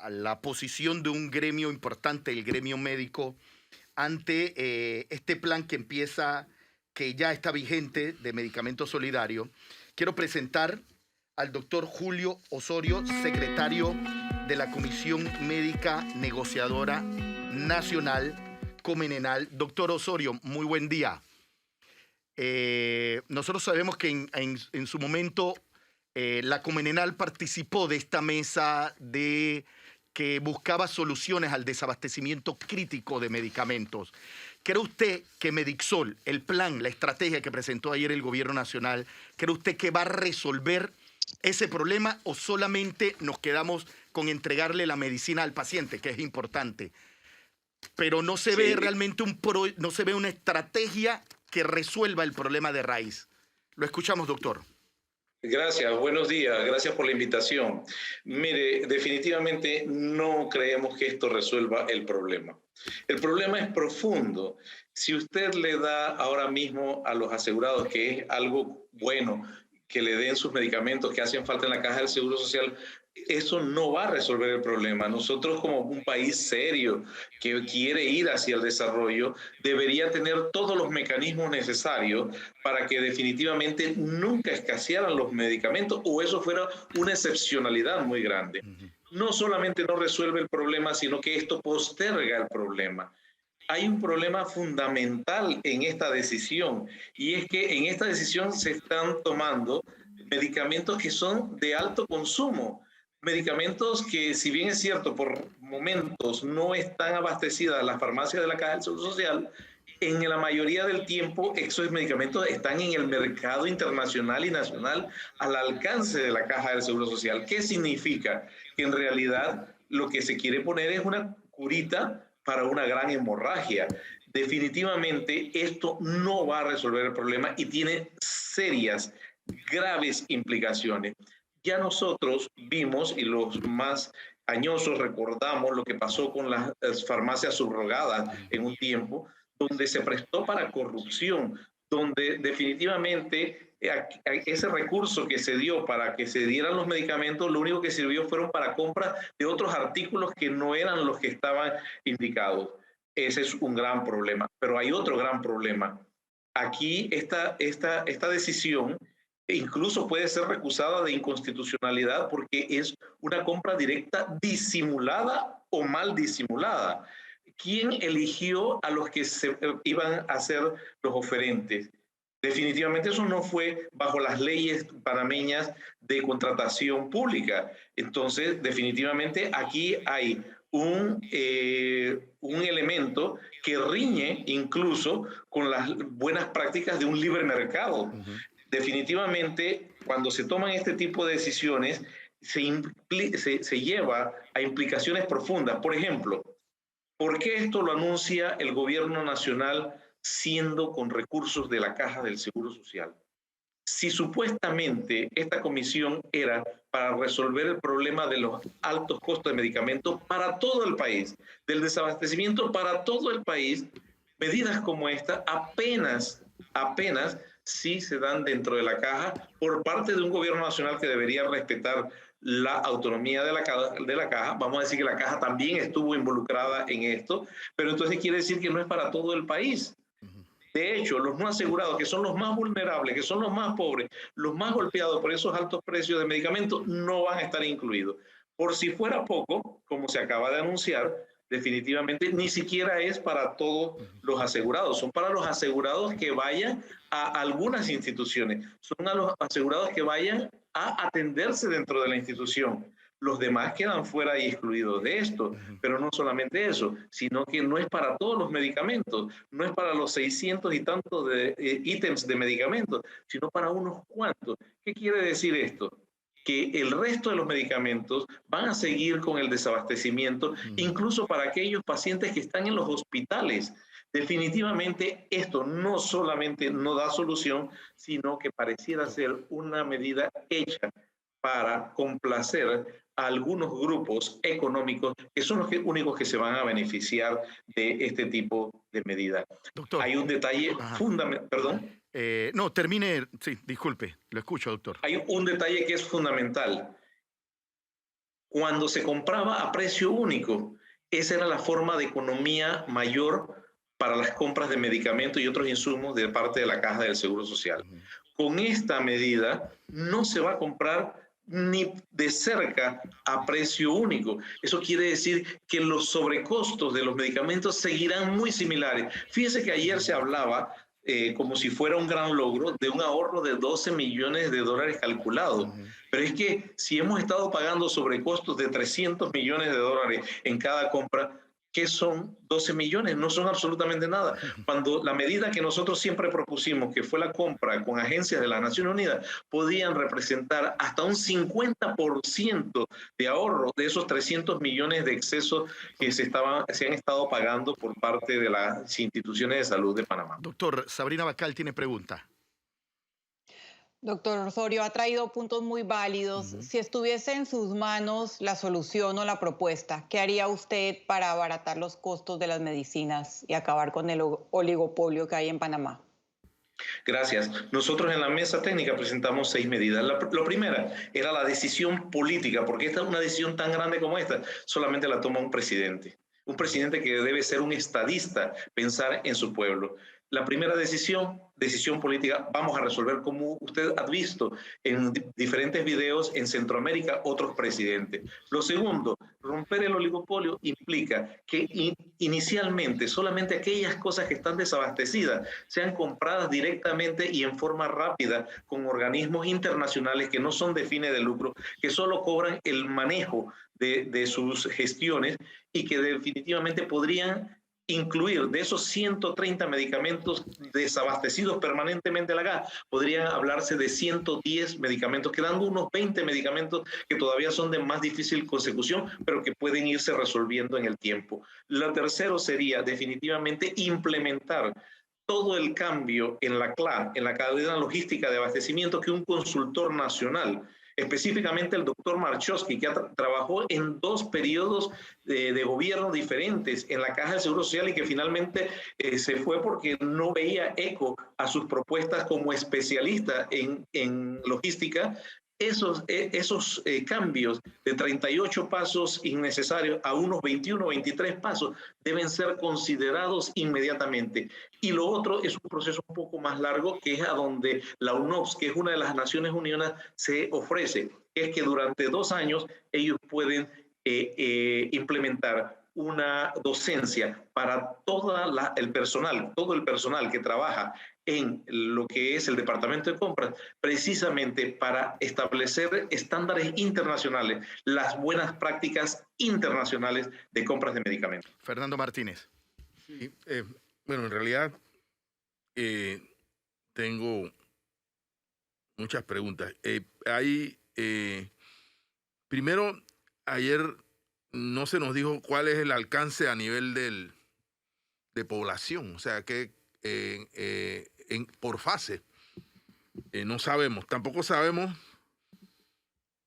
la posición de un gremio importante, el gremio médico, ante este plan que ya está vigente de medicamento solidario. Quiero presentar al doctor Julio Osorio, secretario de la Comisión Médica Negociadora Nacional, Comenenal. Doctor Osorio, muy buen día. Nosotros sabemos que en su momento la Comenenal participó de esta mesa que buscaba soluciones al desabastecimiento crítico de medicamentos. ¿Cree usted que Medixol, el plan, la estrategia que presentó ayer el Gobierno Nacional, cree usted que va a resolver ese problema o solamente nos quedamos con entregarle la medicina al paciente, que es importante? Pero no se ve realmente no se ve una estrategia que resuelva el problema de raíz. Lo escuchamos, doctor. Gracias, buenos días, gracias por la invitación. Mire, definitivamente no creemos que esto resuelva el problema. El problema es profundo. Si usted le da ahora mismo a los asegurados, que es algo bueno, que le den sus medicamentos que hacen falta en la caja del Seguro Social, eso no va a resolver el problema. Nosotros, como un país serio que quiere ir hacia el desarrollo, debería tener todos los mecanismos necesarios para que definitivamente nunca escasearan los medicamentos, o eso fuera una excepcionalidad muy grande. No solamente no resuelve el problema, sino que esto posterga el problema. Hay un problema fundamental en esta decisión, y es que en esta decisión se están tomando medicamentos que son de alto consumo, medicamentos que, si bien es cierto, por momentos no están abastecidas las farmacias de la Caja del Seguro Social, en la mayoría del tiempo esos medicamentos están en el mercado internacional y nacional al alcance de la Caja del Seguro Social. ¿Qué significa? Que en realidad lo que se quiere poner es una curita para una gran hemorragia. Definitivamente esto no va a resolver el problema y tiene serias, graves implicaciones. Ya nosotros vimos, y los más añosos recordamos lo que pasó con las farmacias subrogadas en un tiempo, donde se prestó para corrupción, donde definitivamente ese recurso que se dio para que se dieran los medicamentos, lo único que sirvió fueron para compra de otros artículos que no eran los que estaban indicados. Ese es un gran problema. Pero hay otro gran problema. Aquí esta decisión incluso puede ser recusada de inconstitucionalidad porque es una compra directa disimulada o mal disimulada. ¿Quién eligió a los que se iban a ser los oferentes? Definitivamente eso no fue bajo las leyes panameñas de contratación pública. Entonces, definitivamente aquí hay un elemento que riñe incluso con las buenas prácticas de un libre mercado. Definitivamente, cuando se toman este tipo de decisiones, se lleva a implicaciones profundas. Por ejemplo, ¿por qué esto lo anuncia el gobierno nacional siendo con recursos de la Caja del Seguro Social? Si supuestamente esta comisión era para resolver el problema de los altos costos de medicamentos para todo el país, del desabastecimiento para todo el país, medidas como esta apenas sí se dan dentro de la caja por parte de un gobierno nacional que debería respetar la autonomía de la caja. Vamos a decir que la caja también estuvo involucrada en esto, pero entonces quiere decir que no es para todo el país. De hecho, los no asegurados, que son los más vulnerables, que son los más pobres, los más golpeados por esos altos precios de medicamentos, no van a estar incluidos. Por si fuera poco, como se acaba de anunciar, definitivamente ni siquiera es para todos los asegurados, son para los asegurados que vayan a algunas instituciones, son a los asegurados que vayan a atenderse dentro de la institución. Los demás quedan fuera y excluidos de esto, pero no solamente eso, sino que no es para todos los medicamentos, no es para los 600 y tantos de ítems de medicamentos, sino para unos cuantos. ¿Qué quiere decir esto? Que el resto de los medicamentos van a seguir con el desabastecimiento, incluso para aquellos pacientes que están en los hospitales. Definitivamente esto no solamente no da solución, sino que pareciera ser una medida hecha para complacer a algunos grupos económicos que son los únicos que se van a beneficiar de este tipo de medidas. Doctor. Hay un detalle fundamental, perdón. No, termine, sí, disculpe, lo escucho, doctor. Hay un detalle que es fundamental. cuando se compraba a precio único. Esa era la forma de economía mayor para las compras de medicamentos y otros insumos de parte de la Caja del Seguro Social. Con esta medida no se va a comprar ni de cerca a precio único. Eso quiere decir que los sobrecostos de los medicamentos seguirán muy similares. Fíjese que ayer se hablaba, como si fuera un gran logro, de un ahorro de 12 millones de dólares calculado. Pero es que si hemos estado pagando sobrecostos de 300 millones de dólares en cada compra, ¿qué son 12 millones? No son absolutamente nada. Cuando la medida que nosotros siempre propusimos, que fue la compra con agencias de las Naciones Unidas, podían representar hasta un 50% de ahorro de esos 300 millones de excesos que se han estado pagando por parte de las instituciones de salud de Panamá. Doctor, Sabrina Bacal tiene pregunta. Doctor Osorio, ha traído puntos muy válidos. Si estuviese en sus manos la solución o la propuesta, ¿qué haría usted para abaratar los costos de las medicinas y acabar con el oligopolio que hay en Panamá? Gracias. Nosotros en la mesa técnica presentamos 6 medidas. La primera era la decisión política, porque esta es una decisión tan grande como esta, solamente la toma un presidente. Un presidente que debe ser un estadista, pensar en su pueblo. La primera decisión política, vamos a resolver, como usted ha visto en diferentes videos en Centroamérica, otros presidentes. Lo segundo, romper el oligopolio implica que inicialmente solamente aquellas cosas que están desabastecidas sean compradas directamente y en forma rápida con organismos internacionales que no son de fines de lucro, que solo cobran el manejo de sus gestiones y que definitivamente podrían incluir de esos 130 medicamentos desabastecidos permanentemente a la caja, podrían hablarse de 110 medicamentos, quedando unos 20 medicamentos que todavía son de más difícil consecución, pero que pueden irse resolviendo en el tiempo. Lo tercero sería definitivamente implementar todo el cambio en la CLA, en la cadena logística de abastecimiento, que un consultor nacional, específicamente el doctor Marchowski, que trabajó en 2 periodos de gobierno diferentes en la Caja del Seguro Social y que finalmente se fue porque no veía eco a sus propuestas como especialista en logística. Esos cambios de 38 pasos innecesarios a unos 21 o 23 pasos deben ser considerados inmediatamente. Y lo otro es un proceso un poco más largo, que es a donde la UNOPS, que es una de las Naciones Unidas, se ofrece, que es que durante 2 años ellos pueden implementar una docencia para todo el personal que trabaja en lo que es el departamento de compras, precisamente para establecer estándares internacionales, las buenas prácticas internacionales de compras de medicamentos. Fernando Martínez. Sí, bueno, en realidad tengo muchas preguntas. Primero, ayer no se nos dijo cuál es el alcance a nivel de población, o sea, que por fase no sabemos. Tampoco sabemos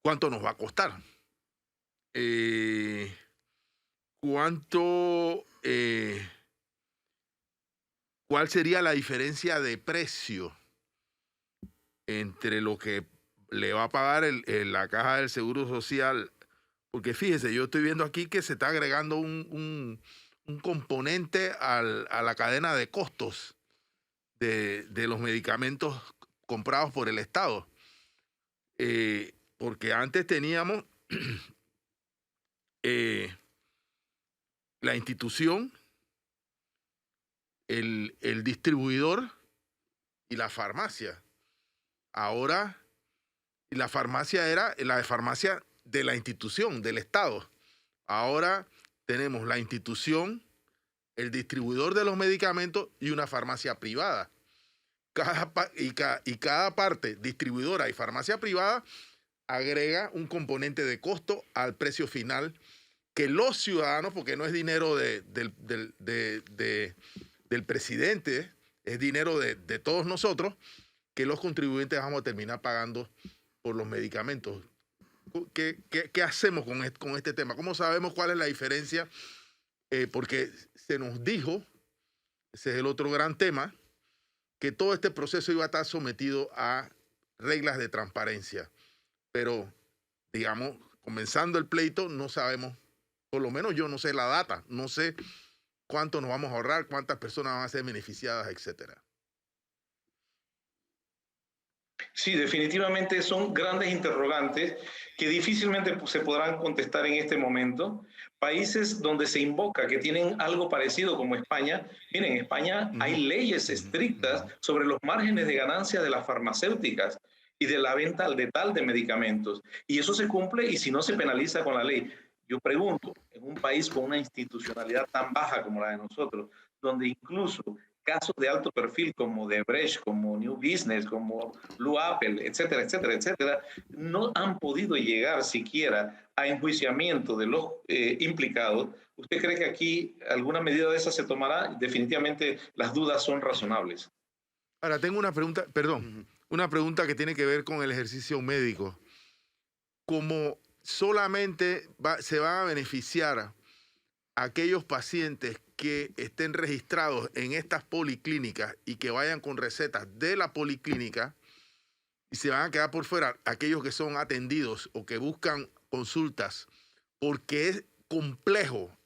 cuánto nos va a costar. ¿Cuál sería la diferencia de precio entre lo que le va a pagar la Caja del Seguro Social? Porque fíjese, yo estoy viendo aquí que se está agregando un componente a la cadena de costos de los medicamentos comprados por el Estado. Porque antes teníamos la institución, el distribuidor y la farmacia. Ahora la farmacia era la farmacia de la institución, del Estado. Ahora tenemos la institución, el distribuidor de los medicamentos y una farmacia privada. Cada parte, distribuidora y farmacia privada, agrega un componente de costo al precio final que los ciudadanos, porque no es dinero del presidente, es dinero de todos nosotros, que los contribuyentes vamos a terminar pagando por los medicamentos. ¿Qué hacemos con este tema? ¿Cómo sabemos cuál es la diferencia? Porque se nos dijo, ese es el otro gran tema, que todo este proceso iba a estar sometido a reglas de transparencia. Pero, digamos, comenzando el pleito, no sabemos, por lo menos yo no sé la data, no sé cuánto nos vamos a ahorrar, cuántas personas van a ser beneficiadas, etcétera. Sí, definitivamente son grandes interrogantes que difícilmente se podrán contestar en este momento. Países donde se invoca que tienen algo parecido como España, miren, en España hay leyes estrictas sobre los márgenes de ganancia de las farmacéuticas y de la venta al detal de medicamentos. Y eso se cumple y si no se penaliza con la ley. Yo pregunto, en un país con una institucionalidad tan baja como la de nosotros, donde incluso casos de alto perfil como Debrecht, como New Business, como Blue Apple, etcétera, etcétera, etcétera, no han podido llegar siquiera a enjuiciamiento de los implicados. ¿Usted cree que aquí alguna medida de esa se tomará? Definitivamente las dudas son razonables. Ahora, tengo una pregunta, perdón, una pregunta que tiene que ver con el ejercicio médico. Como solamente se van a beneficiar aquellos pacientes que estén registrados en estas policlínicas y que vayan con recetas de la policlínica, y se van a quedar por fuera aquellos que son atendidos o que buscan consultas, porque es complejo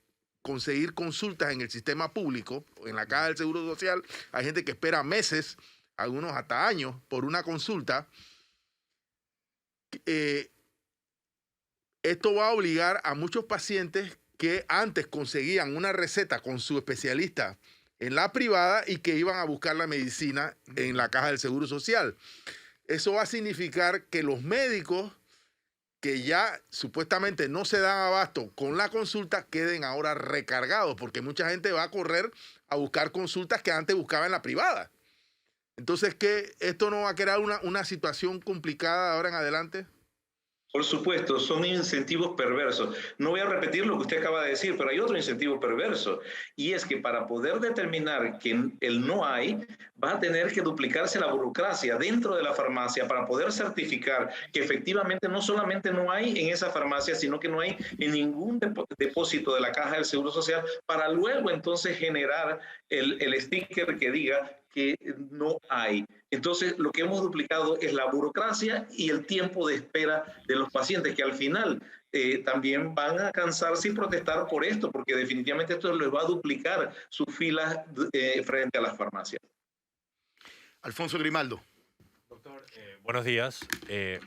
conseguir consultas en el sistema público, en la Caja del Seguro Social. Hay gente que espera meses, algunos hasta años, por una consulta. Esto va a obligar a muchos pacientes que antes conseguían una receta con su especialista en la privada y que iban a buscar la medicina en la Caja del Seguro Social. Eso va a significar que los médicos que ya supuestamente no se dan abasto con la consulta queden ahora recargados, porque mucha gente va a correr a buscar consultas que antes buscaba en la privada. Entonces, ¿qué? ¿Esto no va a crear una situación complicada de ahora en adelante? Por supuesto, son incentivos perversos. No voy a repetir lo que usted acaba de decir, pero hay otro incentivo perverso, y es que para poder determinar que el no hay, va a tener que duplicarse la burocracia dentro de la farmacia para poder certificar que efectivamente no solamente no hay en esa farmacia, sino que no hay en ningún depósito de la Caja del Seguro Social, para luego entonces generar el sticker que diga que no hay. Entonces, lo que hemos duplicado es la burocracia y el tiempo de espera de los pacientes, que al final también van a cansarse y protestar por esto, porque definitivamente esto les va a duplicar sus filas frente a las farmacias. Alfonso Grimaldo. Doctor, buenos días.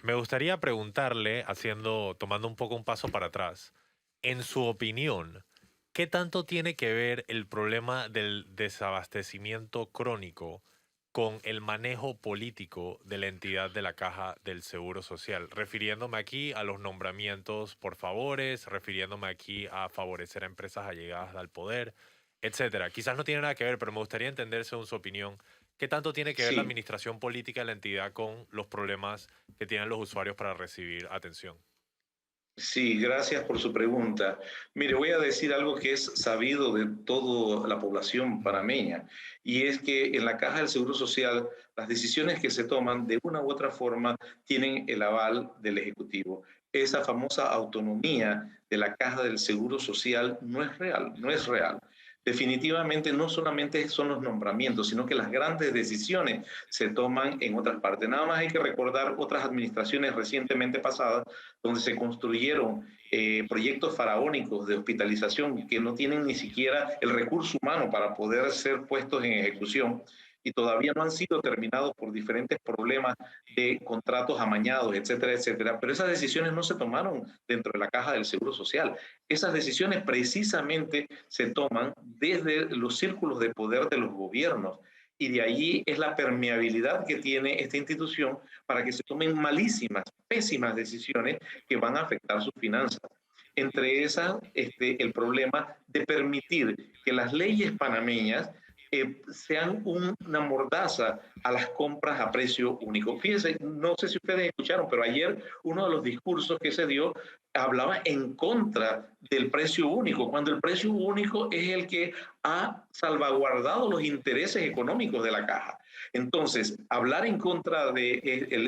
Me gustaría preguntarle, tomando un poco un paso para atrás, en su opinión, ¿qué tanto tiene que ver el problema del desabastecimiento crónico con el manejo político de la entidad de la Caja del Seguro Social? Refiriéndome aquí a los nombramientos por favores, refiriéndome aquí a favorecer a empresas allegadas al poder, etcétera. Quizás no tiene nada que ver, pero me gustaría entender, según su opinión, ¿qué tanto tiene que ver la administración política de la entidad con los problemas que tienen los usuarios para recibir atención? Sí, gracias por su pregunta. Mire, voy a decir algo que es sabido de toda la población panameña, y es que en la Caja del Seguro Social las decisiones que se toman de una u otra forma tienen el aval del Ejecutivo. Esa famosa autonomía de la Caja del Seguro Social no es real, no es real. Definitivamente no solamente son los nombramientos, sino que las grandes decisiones se toman en otras partes. Nada más hay que recordar otras administraciones recientemente pasadas donde se construyeron proyectos faraónicos de hospitalización que no tienen ni siquiera el recurso humano para poder ser puestos en ejecución y todavía no han sido terminados por diferentes problemas de contratos amañados, etcétera, etcétera. Pero esas decisiones no se tomaron dentro de la Caja del Seguro Social. Esas decisiones precisamente se toman desde los círculos de poder de los gobiernos. Y de allí es la permeabilidad que tiene esta institución para que se tomen malísimas, pésimas decisiones que van a afectar sus finanzas. Entre esas, el problema de permitir que las leyes panameñas sean una mordaza a las compras a precio único. Fíjense, no sé si ustedes escucharon, pero ayer uno de los discursos que se dio hablaba en contra del precio único, cuando el precio único es el que ha salvaguardado los intereses económicos de la Caja. Entonces, hablar en contra de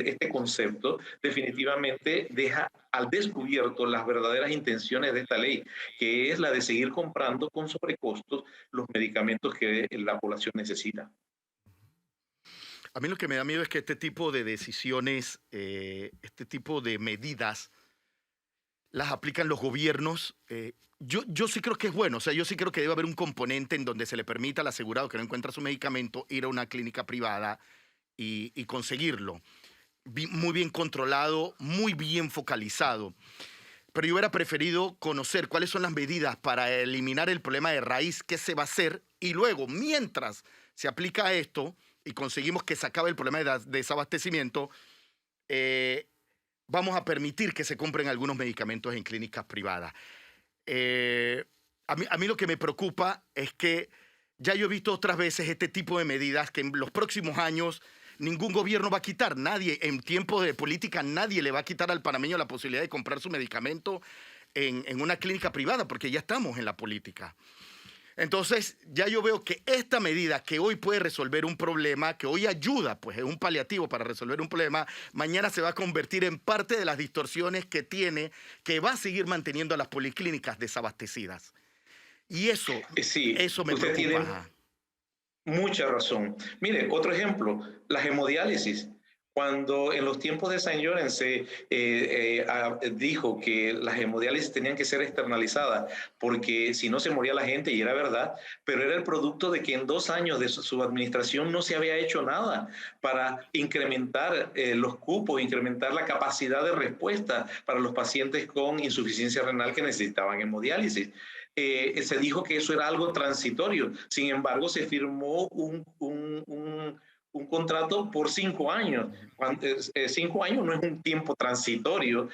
este concepto definitivamente deja al descubierto las verdaderas intenciones de esta ley, que es la de seguir comprando con sobrecostos los medicamentos que la población necesita. A mí lo que me da miedo es que este tipo de decisiones, este tipo de medidas, las aplican los gobiernos. Yo sí creo que es bueno, o sea, yo sí creo que debe haber un componente en donde se le permita al asegurado que no encuentra su medicamento ir a una clínica privada y conseguirlo. Muy bien controlado, muy bien focalizado. Pero yo hubiera preferido conocer cuáles son las medidas para eliminar el problema de raíz, qué se va a hacer, y luego, mientras se aplica esto y conseguimos que se acabe el problema de desabastecimiento, vamos a permitir que se compren algunos medicamentos en clínicas privadas. A mí lo que me preocupa es que ya yo he visto otras veces este tipo de medidas que en los próximos años ningún gobierno va a quitar. Nadie, en tiempos de política, nadie le va a quitar al panameño la posibilidad de comprar su medicamento en una clínica privada, porque ya estamos en la política. Entonces, ya yo veo que esta medida que hoy puede resolver un problema, que hoy ayuda, pues es un paliativo para resolver un problema, mañana se va a convertir en parte de las distorsiones que tiene, que va a seguir manteniendo a las policlínicas desabastecidas. Y eso, Sí, eso me usted preocupa. tiene mucha razón. Mire, otro ejemplo, la hemodiálisis. Cuando en los tiempos de San Llorens se dijo que las hemodiálisis tenían que ser externalizadas porque si no se moría la gente, y era verdad, pero era el producto de que en 2 años de su administración no se había hecho nada para incrementar los cupos, incrementar la capacidad de respuesta para los pacientes con insuficiencia renal que necesitaban hemodiálisis. Se dijo que eso era algo transitorio. Sin embargo, se firmó un contrato por 5 años. 5 años no es un tiempo transitorio.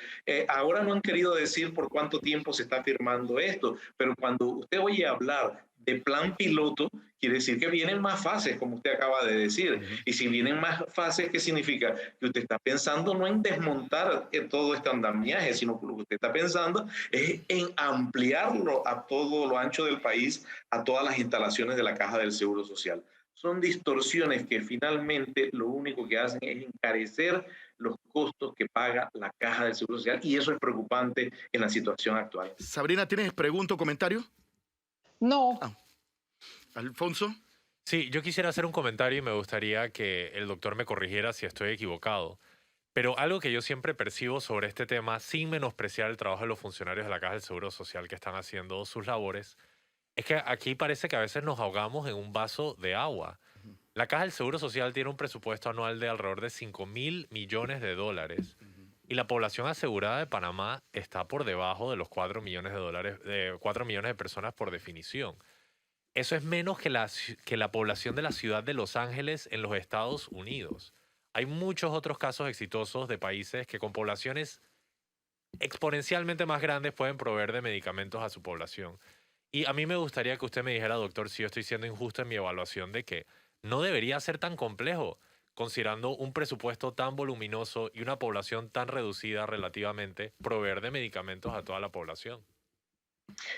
Ahora no han querido decir por cuánto tiempo se está firmando esto, pero cuando usted oye hablar de plan piloto, quiere decir que vienen más fases, como usted acaba de decir. Y si vienen más fases, ¿qué significa? Que usted está pensando no en desmontar todo este andamiaje, sino que lo que usted está pensando es en ampliarlo a todo lo ancho del país, a todas las instalaciones de la Caja del Seguro Social. Son distorsiones que finalmente lo único que hacen es encarecer los costos que paga la Caja del Seguro Social, y eso es preocupante en la situación actual. Sabrina, ¿tienes pregunta o comentario? No. Alfonso. Sí, yo quisiera hacer un comentario y me gustaría que el doctor me corrigiera si estoy equivocado. Pero algo que yo siempre percibo sobre este tema, sin menospreciar el trabajo de los funcionarios de la Caja del Seguro Social que están haciendo sus labores, es que aquí parece que a veces nos ahogamos en un vaso de agua. La Caja del Seguro Social tiene un presupuesto anual de alrededor de $5.000 millones y la población asegurada de Panamá está por debajo de los $4 millones, de 4 millones de personas por definición. Eso es menos que la población de la ciudad de Los Ángeles en los Estados Unidos. Hay muchos otros casos exitosos de países que con poblaciones exponencialmente más grandes pueden proveer de medicamentos a su población. Y a mí me gustaría que usted me dijera, doctor, si yo estoy siendo injusto en mi evaluación de que no debería ser tan complejo, considerando un presupuesto tan voluminoso y una población tan reducida relativamente, proveer de medicamentos a toda la población.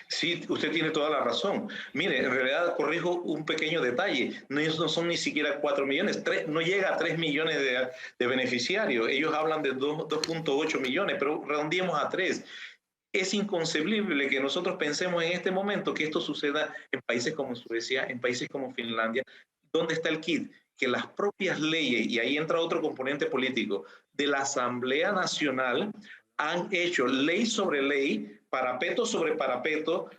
Sí, usted tiene toda la razón. Mire, en realidad corrijo un pequeño detalle. No son ni siquiera 4 millones, no llega a 3 millones de beneficiarios. Ellos hablan de 2.8 millones, pero redondeemos a 3. Es inconcebible que nosotros pensemos en este momento que esto suceda en países como Suecia, en países como Finlandia. ¿Dónde está el kit? Que las propias leyes, y ahí entra otro componente político, de la Asamblea Nacional han hecho ley sobre ley, parapeto sobre parapeto,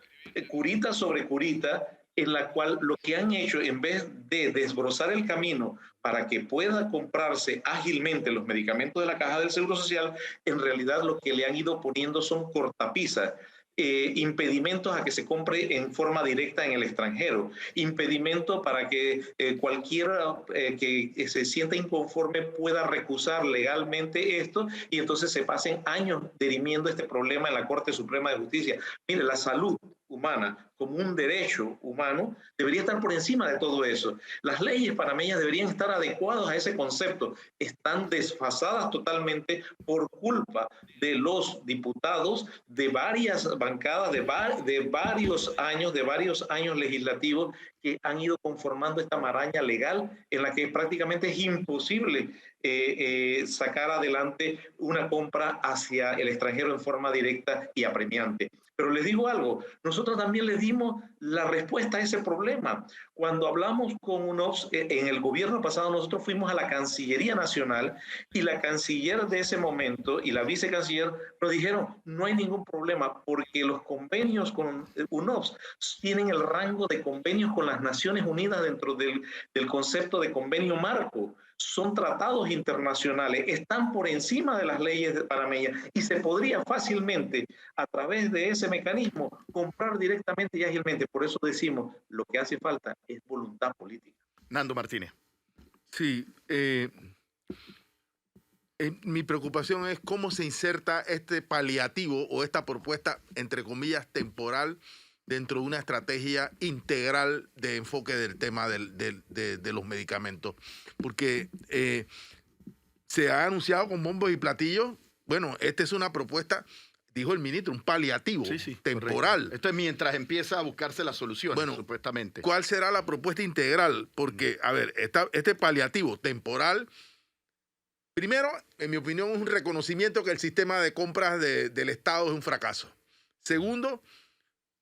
curita sobre curita, en la cual lo que han hecho, en vez de desbrozar el camino para que pueda comprarse ágilmente los medicamentos de la Caja del Seguro Social, en realidad lo que le han ido poniendo son cortapisas. Impedimentos a que se compre en forma directa en el extranjero, impedimento para que cualquiera que se sienta inconforme pueda recusar legalmente esto, y entonces se pasen años dirimiendo este problema en la Corte Suprema de Justicia. Mire, la salud humana como un derecho humano debería estar por encima de todo eso. Las leyes panameñas deberían estar adecuadas a ese concepto. Están desfasadas totalmente por culpa de los diputados de varias bancadas, de varios años legislativos, que han ido conformando esta maraña legal en la que prácticamente es imposible sacar adelante una compra hacia el extranjero en forma directa y apremiante. Pero les digo algo, nosotros también les dimos la respuesta a ese problema. Cuando hablamos con UNOPS, en el gobierno pasado nosotros fuimos a la Cancillería Nacional y la canciller de ese momento y la vicecanciller nos dijeron no hay ningún problema porque los convenios con UNOPS tienen el rango de convenios con las Naciones Unidas dentro del concepto de convenio marco. Son tratados internacionales, están por encima de las leyes panameñas y se podría fácilmente, a través de ese mecanismo, comprar directamente y ágilmente. Por eso decimos, lo que hace falta es voluntad política. Nando Martínez. Sí, mi preocupación es cómo se inserta este paliativo o esta propuesta, entre comillas, temporal, dentro de una estrategia integral de enfoque del tema de los medicamentos. Porque se ha anunciado con bombos y platillos, bueno, esta es una propuesta, dijo el ministro, un paliativo temporal. Correcto. Esto es mientras empieza a buscarse la solución, bueno, supuestamente. ¿Cuál será la propuesta integral? Porque, a ver, este paliativo temporal, primero, en mi opinión, es un reconocimiento que el sistema de compras del Estado es un fracaso. Segundo,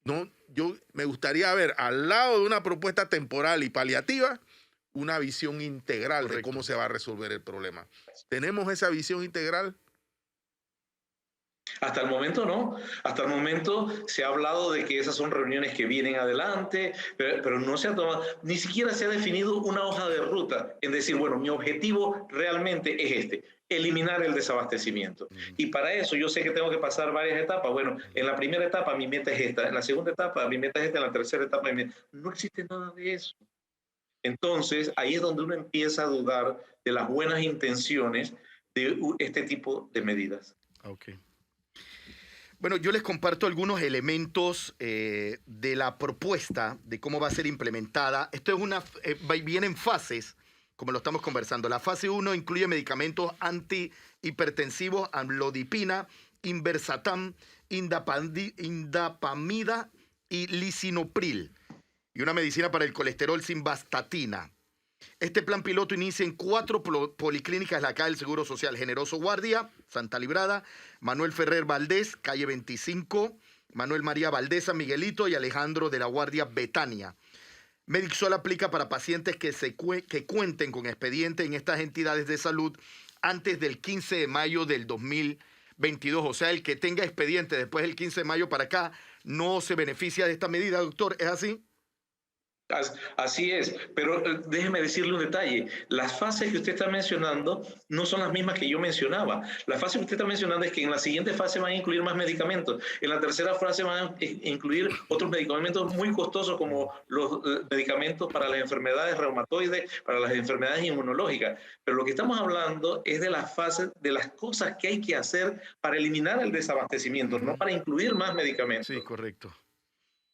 no, yo me gustaría ver al lado de una propuesta temporal y paliativa una visión integral de cómo se va a resolver el problema. ¿Tenemos esa visión integral? Hasta el momento no. Hasta el momento se ha hablado de que esas son reuniones que vienen adelante, pero no se ha tomado, ni siquiera se ha definido una hoja de ruta en decir, bueno, mi objetivo realmente es este, eliminar el desabastecimiento. Y para eso yo sé que tengo que pasar varias etapas. Bueno, en la primera etapa mi meta es esta, en la segunda etapa mi meta es esta, en la tercera etapa no existe nada de eso. Entonces, ahí es donde uno empieza a dudar de las buenas intenciones de este tipo de medidas. Ok. Bueno, yo les comparto algunos elementos de la propuesta de cómo va a ser implementada. Esto es viene en fases, como lo estamos conversando. La fase 1 incluye medicamentos antihipertensivos, amlodipina, inversatam, indapamida y lisinopril, y una medicina para el colesterol, simvastatina. Este plan piloto inicia en 4 policlínicas de la Caja del Seguro Social: Generoso Guardia, Santa Librada, Manuel Ferrer Valdés, calle 25, Manuel María Valdés, San Miguelito y Alejandro de la Guardia, Betania. Medixol aplica para pacientes que cuenten con expediente en estas entidades de salud antes del 15 de mayo del 2022. O sea, el que tenga expediente después del 15 de mayo para acá no se beneficia de esta medida, doctor. ¿Es así? Así es, pero déjeme decirle un detalle. Las fases que usted está mencionando no son las mismas que yo mencionaba. La fase que usted está mencionando es que en la siguiente fase van a incluir más medicamentos. En la tercera fase van a incluir otros medicamentos muy costosos como los medicamentos para las enfermedades reumatoides, para las enfermedades inmunológicas. Pero lo que estamos hablando es de las fases, de las cosas que hay que hacer para eliminar el desabastecimiento, no para incluir más medicamentos. Sí, correcto.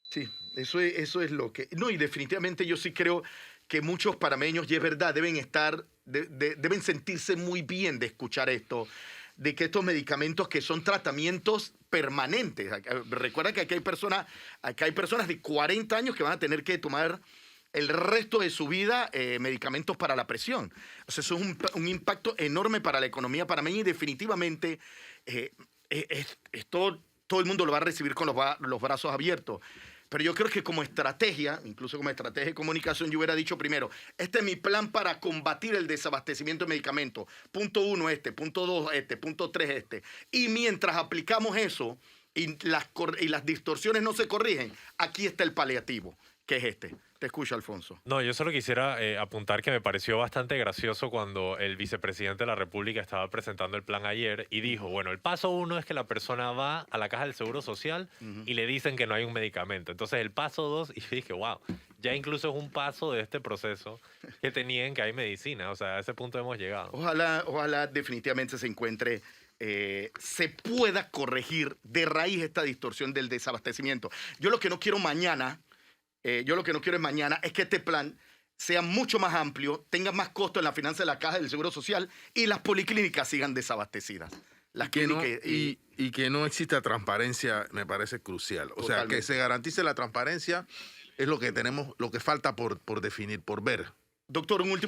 Sí, eso es lo que... No, y definitivamente yo sí creo que muchos panameños, y es verdad, deben sentirse muy bien de escuchar esto, de que estos medicamentos que son tratamientos permanentes. Recuerda que acá hay personas de 40 años que van a tener que tomar el resto de su vida medicamentos para la presión. O sea, eso es un impacto enorme para la economía panameña y definitivamente todo el mundo lo va a recibir con los brazos abiertos. Pero yo creo que como estrategia, incluso como estrategia de comunicación, yo hubiera dicho primero, este es mi plan para combatir el desabastecimiento de medicamentos. Punto 1 punto 2 punto 3 Y mientras aplicamos eso y las distorsiones no se corrigen, aquí está el paliativo, que es este. Te escucho, Alfonso. No, yo solo quisiera apuntar que me pareció bastante gracioso cuando el vicepresidente de la República estaba presentando el plan ayer y dijo, bueno, el paso 1 es que la persona va a la Caja del Seguro Social y le dicen que no hay un medicamento. Entonces el paso 2, y dije, wow, ya incluso es un paso de este proceso que tenían que hay medicina. O sea, a ese punto hemos llegado. Ojalá definitivamente se encuentre... se pueda corregir de raíz esta distorsión del desabastecimiento. Yo lo que no quiero mañana es que este plan sea mucho más amplio, tenga más costo en la finanza de la Caja del Seguro Social y las policlínicas sigan desabastecidas. Y que no exista transparencia me parece crucial. O sea, que se garantice la transparencia es lo que falta por definir, por ver. Doctor, un último